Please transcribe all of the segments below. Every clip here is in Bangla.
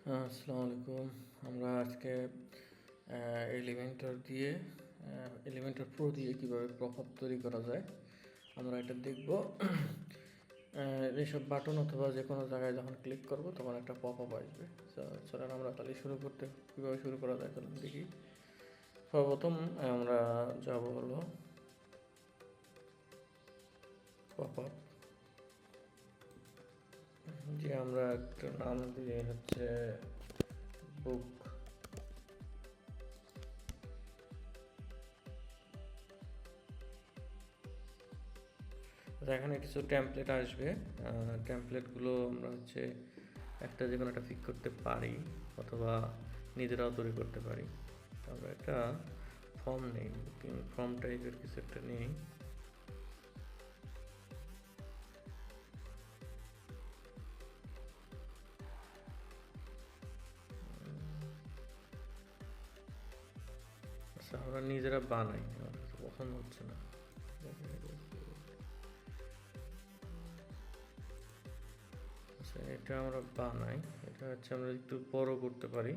আসসালামু আলাইকুম। আমরা আজকে এলিমেন্টর প্রো দিয়ে কীভাবে পপআপ তৈরি করা যায় আমরা এটা দেখব। এইসব বাটন অথবা যে কোনো জায়গায় যখন ক্লিক করব তখন একটা পপআপ আসবে। চলেন আমরা তাহলে কীভাবে শুরু করা যায় চলুন দেখি। সর্বপ্রথম আমরা যাব হলো পপআপ, যে আমরা একটা নাম দিয়ে হচ্ছে বুক। এখানে কিছু টেমপ্লেট আসবে। টেমপ্লেটগুলো আমরা হচ্ছে যে কোনো একটা পিক করতে পারি অথবা নিজেরাও তৈরি করতে পারি। আমরা একটা ফর্ম নেই, বুকিং ফর্ম টাইপের কিছু একটা নেই। আচ্ছা, আমরা নিজেরা বানাই, আমার পছন্দ হচ্ছে না। আচ্ছা, এটা আমরা বানাই। এটা হচ্ছে আমরা একটু বড় করতে পারি,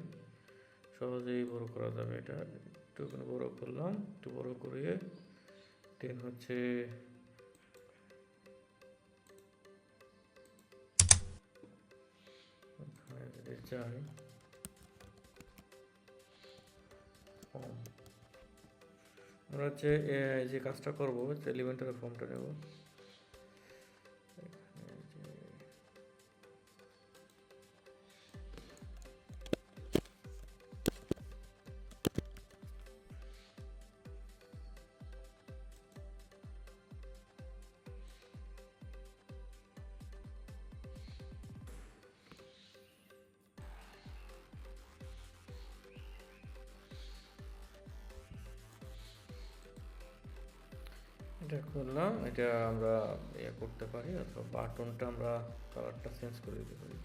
সহজেই বড় করা যাবে। এটা একটু বড় করলাম, একটু বড় করে দেন হচ্ছে যাই আমরা হচ্ছে যে কাজটা করবো এলিমেন্টারের ফর্মটা নেব। এটা করলাম, এটা আমরা করতে পারি অথবা বাটনটা আমরা কালারটা চেঞ্জ করে দিতে পারি।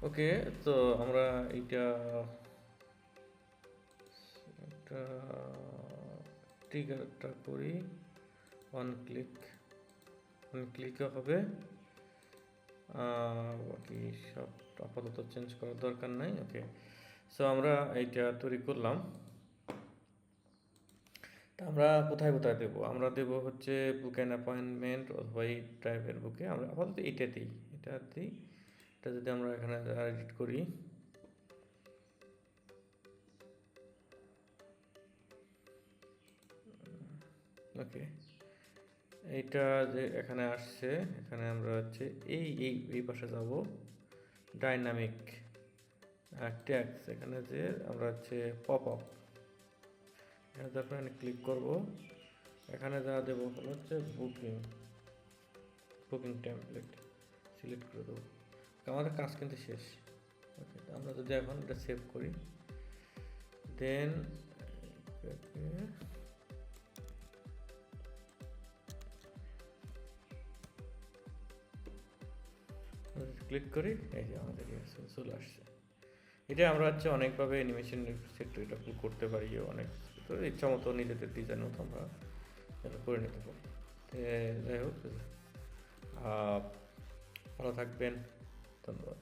ওকে, তো আমরা এইটা একটা ট্রিগারটা করি, ওয়ান ক্লিকে হবে। বাকি সব আপাতত চেঞ্জ করার দরকার নাই। ওকে, সো আমরা এইটা তৈরি করলাম। তা আমরা কোথায় কোথায় দেবো? আমরা দেবো হচ্ছে বুক অ্যান্ড অ্যাপয়েন্টমেন্ট অথবা এই টাইপের বুকে। আমরা আপাতত এটা দিই। এটা যদি আমরা এখানে এডিট করি, ওকে, এইটা যে এখানে আসছে, এখানে আমরা হচ্ছে এই পাশে যাব, ডাইনামিক ট্যাগস, এখানে যে আমরা হচ্ছে পপআপ, এখানে যখন ক্লিক করব এখানে যা দেবো হচ্ছে বুকিং টেমপ্লেট সিলেক্ট করে দেবো। আমাদের কাজ কিন্তু শেষ। ওকে, আমরা যদি এখন এটা সেভ করি, দেন ক্লিক করি, এই যে আমাদের চলে আসছে। এটা আমরা হচ্ছে অনেকভাবে অ্যানিমেশন সেক্টর এটা করতে পারি, অনেক ইচ্ছা মতো নিজেদের ডিজাইন মতো আমরা এটা করে নিতে পারি। যাই হোক, ভালো থাকবেন, ধন্যবাদ।